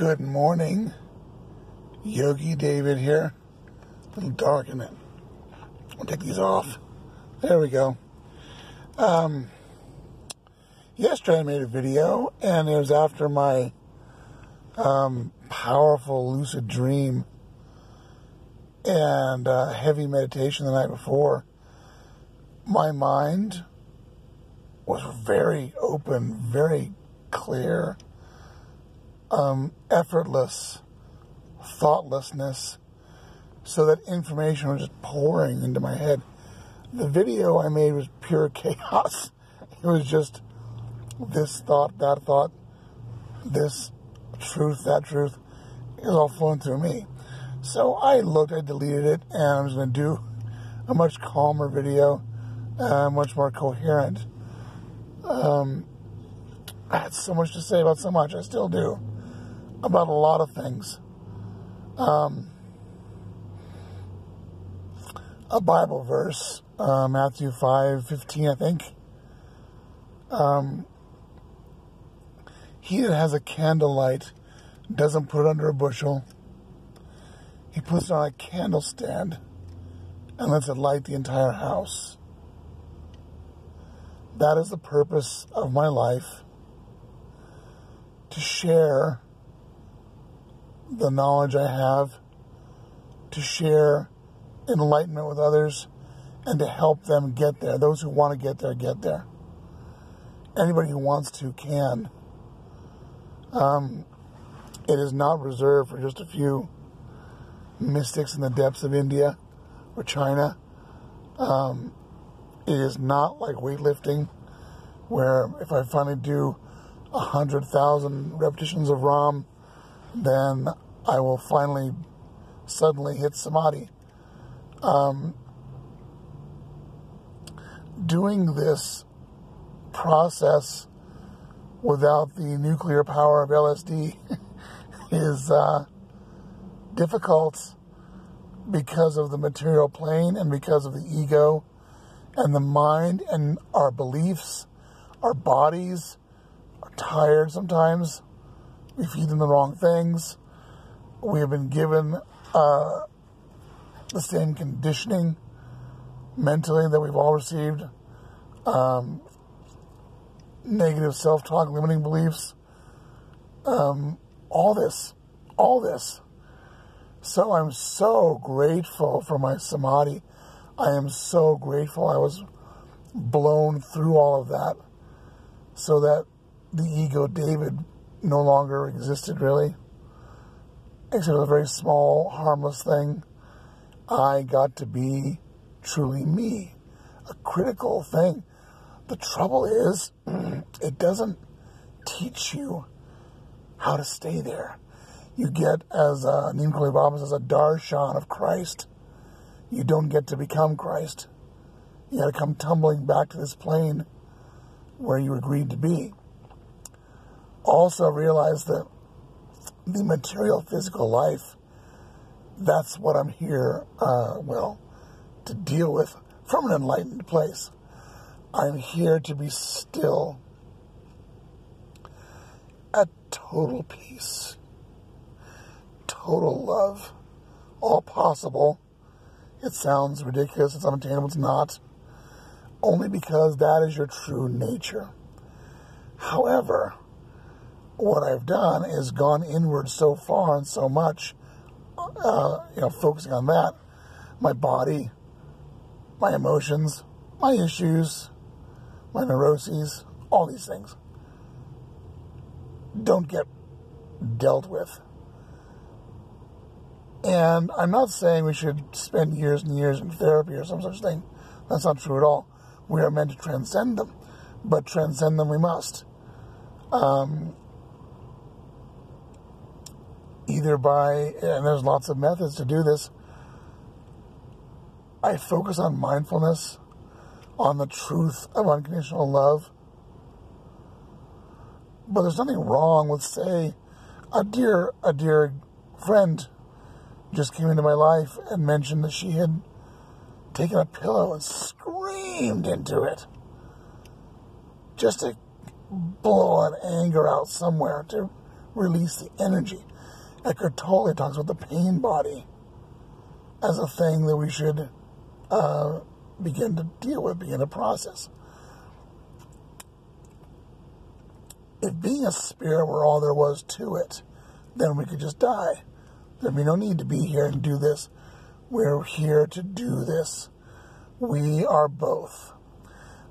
Good morning, Yogi David here. A little dark in it. I'll take these off. There we go. Yesterday I made a video, and it was after my powerful lucid dream and heavy meditation the night before. My mind was very open, very clear, effortless thoughtlessness, so that information was just pouring into my head. The video I made was pure chaos. It was just this thought, that thought, this truth, that truth. It was all flowing through me. So I deleted it, and I was going to do a much calmer video, much more coherent. I had so much to say about so much. I still do. About a lot of things. A Bible verse, Matthew 5:15, I think. He that has a candlelight doesn't put it under a bushel. He puts it on a candle stand and lets it light the entire house. That is the purpose of my life, to share the knowledge I have, to share enlightenment with others, and to help them get there. Those who want to get there, get there. Anybody who wants to can. It is not reserved for just a few mystics in the depths of India or China. It is not like weightlifting, where if I finally do 100,000 repetitions of Ram, then I will finally suddenly hit Samadhi. Doing this process without the nuclear power of LSD is difficult because of the material plane and because of the ego and the mind and our beliefs. Our bodies are tired sometimes. We feed them the wrong things. We have been given the same conditioning mentally that we've all received. Negative self-talk, limiting beliefs. All this. So I'm so grateful for my Samadhi. I am so grateful I was blown through all of that, so that the ego David no longer existed, really. Except it was a very small, harmless thing. I got to be truly me, a critical thing. The trouble is, it doesn't teach you how to stay there. You get, as Neem Karoli Baba says, a darshan of Christ. You don't get to become Christ. You got to come tumbling back to this plane where you agreed to be. Also realize that the material physical life, that's what I'm here, to deal with from an enlightened place. I'm here to be still, at total peace, total love, all possible. It sounds ridiculous, it's unattainable, it's not. Only because that is your true nature. However, what I've done is gone inward so far and so much, focusing on that, my body, my emotions, my issues, my neuroses, all these things don't get dealt with. And I'm not saying we should spend years and years in therapy or some such thing. That's not true at all. We are meant to transcend them, but transcend them we must. Either by, and there's lots of methods to do this, I focus on mindfulness, on the truth of unconditional love. But there's nothing wrong with, say, a dear friend just came into my life and mentioned that she had taken a pillow and screamed into it just to blow an anger out somewhere, to release the energy. Eckhart Tolle talks about the pain body as a thing that we should begin to deal with, begin to process. If being a spirit were all there was to it, then we could just die. There'd be no need to be here and do this. We're here to do this. We are both.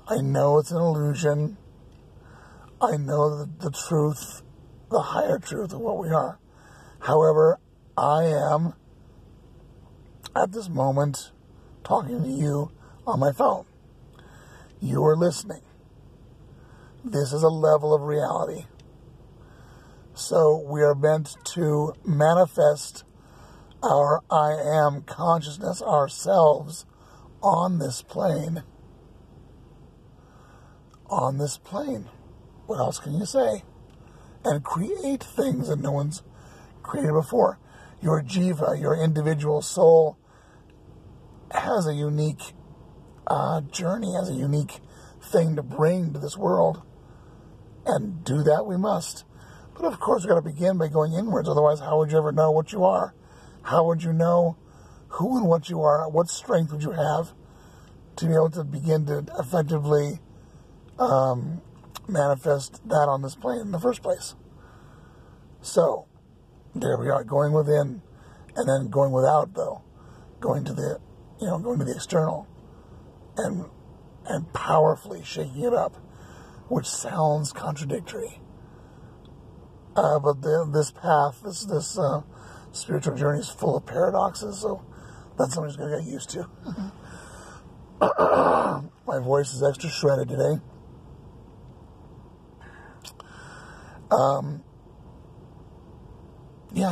I know it's an illusion. I know the truth, the higher truth of what we are. However, I am, at this moment, talking to you on my phone. You are listening. This is a level of reality. So we are meant to manifest our I am consciousness, ourselves, on this plane. On this plane. What else can you say? And create things that no one's created before. Your jiva, your individual soul, has a unique journey, has a unique thing to bring to this world. And do that we must. But of course, we've got to begin by going inwards. Otherwise, how would you ever know what you are? How would you know who and what you are? What strength would you have to be able to begin to effectively manifest that on this plane in the first place? So, there we are, going within, and then going without, though. Going to the external, and powerfully shaking it up, which sounds contradictory. But this path, this spiritual journey is full of paradoxes, so that's something I'm just going to get used to. My voice is extra shredded today.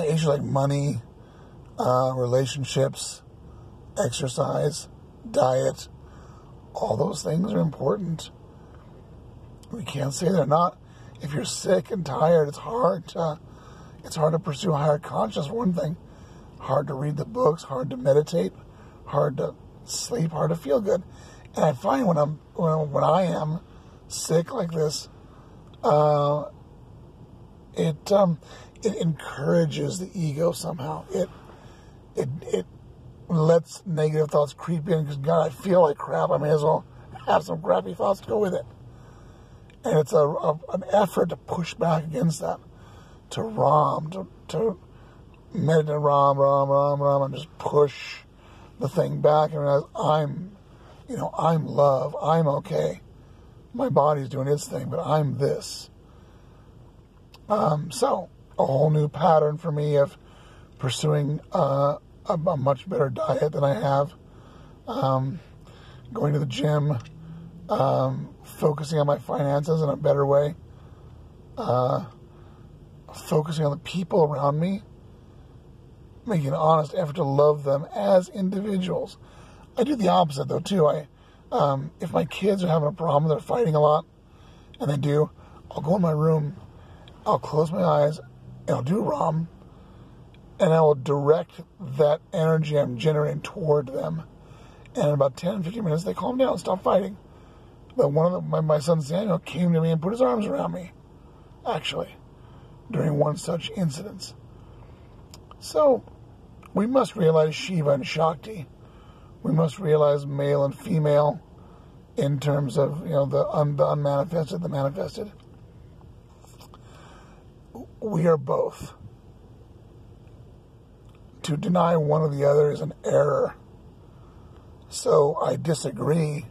Issues like money, relationships, exercise, diet, all those things are important. We can't say they're not. If you're sick and tired, it's hard to pursue higher consciousness, for one thing. Hard to read the books, hard to meditate, hard to sleep, hard to feel good. And I find when I am sick like this, it encourages the ego somehow. It lets negative thoughts creep in because, God, I feel like crap. I may as well have some crappy thoughts to go with it. And it's an effort to push back against that, to meditate, ram, and just push the thing back and realize I'm love, I'm okay. My body's doing its thing, but I'm this. So a whole new pattern for me of pursuing a much better diet than I have, going to the gym, focusing on my finances in a better way, focusing on the people around me, making an honest effort to love them as individuals. I do the opposite, though, too. If my kids are having a problem, they're fighting a lot, and they do, I'll go in my room, I'll close my eyes, and I'll do Ram, and I will direct that energy I'm generating toward them. And in about 10, 15 minutes, they calm down and stop fighting. But my son Samuel came to me and put his arms around me, actually, during one such incident. So, we must realize Shiva and Shakti. We must realize male and female in terms of, the unmanifested, the manifested. We are both. To deny one or the other is an error. So, I disagree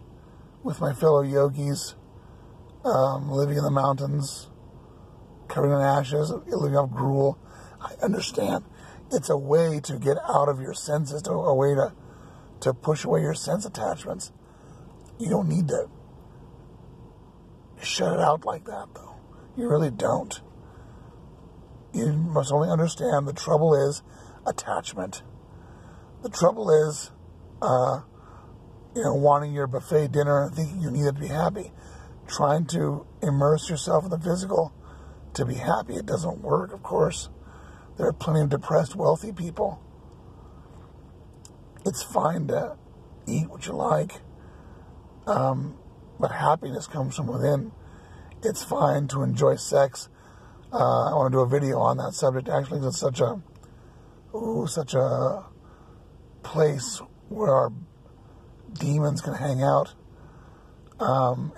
with my fellow yogis, living in the mountains, covered in ashes, living off gruel. I understand. It's a way to get out of your senses, a way to push away your sense attachments. You don't need to shut it out like that, though. You really don't. You must only understand the trouble is attachment. The trouble is, wanting your buffet dinner and thinking you need it to be happy. Trying to immerse yourself in the physical to be happy. It doesn't work, of course. There are plenty of depressed, wealthy people. It's fine to eat what you like, but happiness comes from within. It's fine to enjoy sex. I want to do a video on that subject, actually, because it's such a such a place where our demons can hang out, and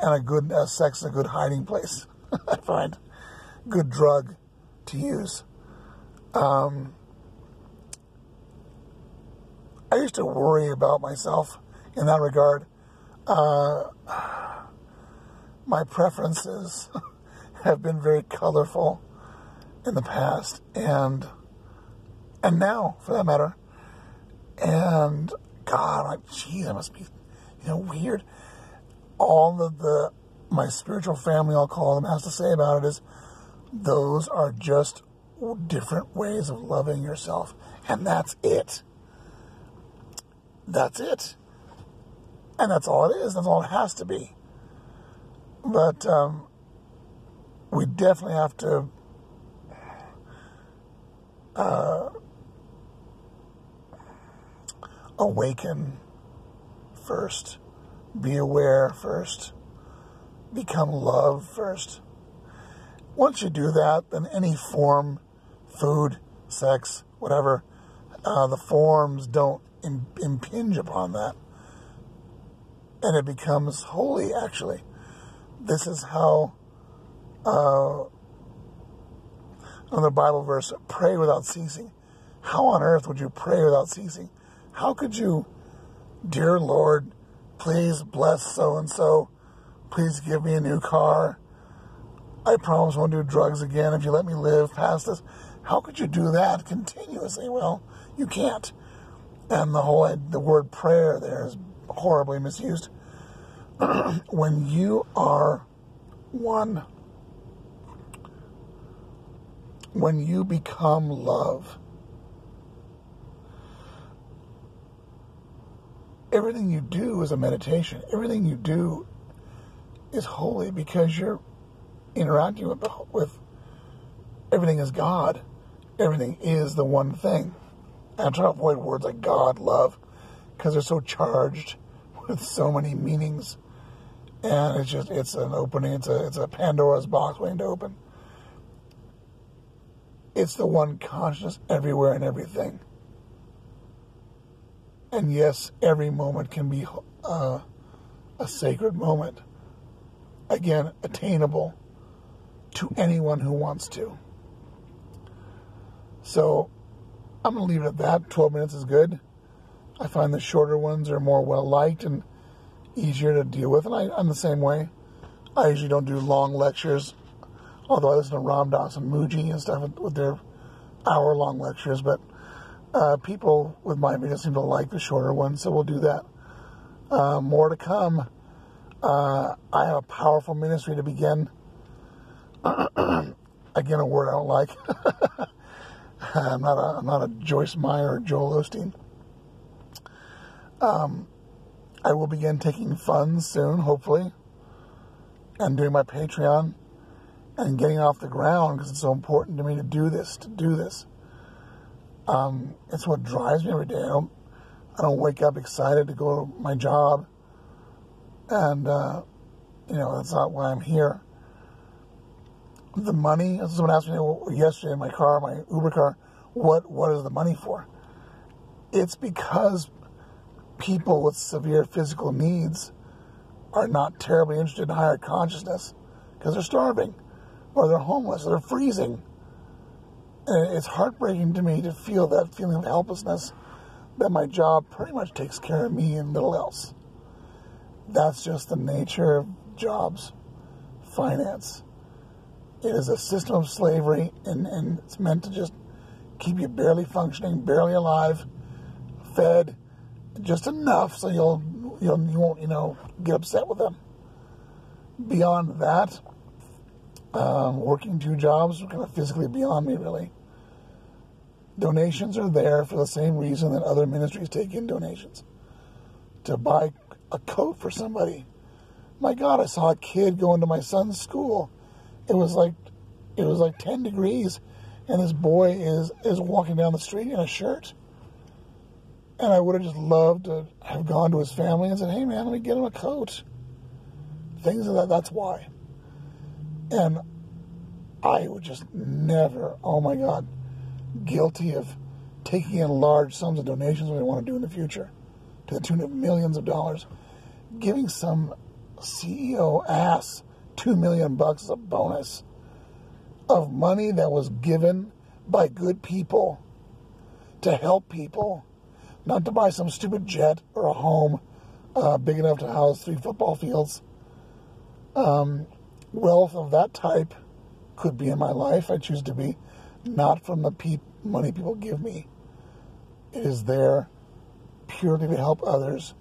sex is a good hiding place. I find good drug to use. I used to worry about myself in that regard. My preferences have been very colorful in the past, and now, for that matter. And God, I must be, weird. All of my spiritual family, I'll call them, has to say about it is, those are just different ways of loving yourself, and that's it. That's it, and that's all it is. That's all it has to be. But we definitely have to awaken first, be aware first, become love first. Once you do that, then any form, food, sex, whatever, the forms don't impinge upon that. And it becomes holy, actually. This is how, another Bible verse, pray without ceasing. How on earth would you pray without ceasing? How could you, dear Lord, please bless so-and-so, please give me a new car, I promise I won't do drugs again if you let me live past this. How could you do that continuously? Well, you can't. And the word prayer there is horribly misused. When you are one, when you become love, everything you do is a meditation. Everything you do is holy because you're interacting with everything is God. Everything is the one thing. And I try to avoid words like God, love, because they're so charged with so many meanings. And it's an opening, it's a Pandora's box waiting to open. It's the one consciousness everywhere and everything. And yes, every moment can be a sacred moment. Again, attainable to anyone who wants to. So, I'm going to leave it at that. 12 minutes is good. I find the shorter ones are more well-liked and easier to deal with. And I'm the same way. I usually don't do long lectures, although I listen to Ram Dass and Mooji and stuff with their hour-long lectures. But people with my videos seem to like the shorter ones, so we'll do that. More to come. I have a powerful ministry to begin. Again, a word I don't like. I'm not a Joyce Meyer or Joel Osteen. I will begin taking funds soon, hopefully, and doing my Patreon and getting off the ground because it's so important to me to do this. It's what drives me every day. I don't wake up excited to go to my job, and that's not why I'm here. The money, someone asked me yesterday in my car, my Uber car, what is the money for? It's because people with severe physical needs are not terribly interested in higher consciousness because they're starving or they're homeless or they're freezing. And it's heartbreaking to me to feel that feeling of helplessness that my job pretty much takes care of me and little else. That's just the nature of jobs, finance. It is a system of slavery, and it's meant to just keep you barely functioning, barely alive, fed, just enough so you won't get upset with them. Beyond that, working 2 jobs kind of physically beyond me, really. Donations are there for the same reason that other ministries take in donations. To buy a coat for somebody. My God, I saw a kid go into my son's school. It was like 10 degrees, and this boy is walking down the street in a shirt. And I would have just loved to have gone to his family and said, hey man, let me get him a coat. Things of that, that's why. And I would just never, oh my God, guilty of taking in large sums of donations when they want to do in the future, to the tune of millions of dollars, giving some CEO ass $2 million as a bonus of money that was given by good people to help people, not to buy some stupid jet or a home big enough to house 3 football fields. Wealth of that type could be in my life. I choose to be, not from the money people give me. It is there purely to help others,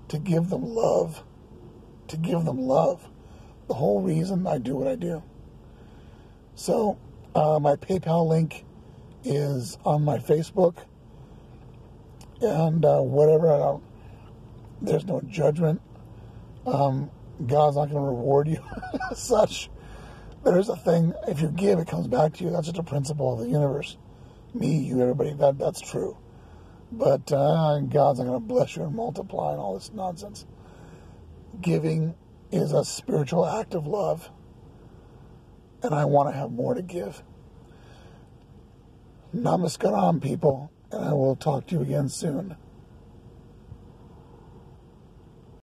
to give them love, to give them love. The whole reason I do what I do. So, my PayPal link is on my Facebook, and whatever, there's no judgment. God's not going to reward you as such. There's a thing, if you give, it comes back to you. That's just a principle of the universe. Me, you, everybody, that's true. But God's not going to bless you and multiply and all this nonsense. Giving is a spiritual act of love, and I want to have more to give. Namaskaram, people, and I will talk to you again soon.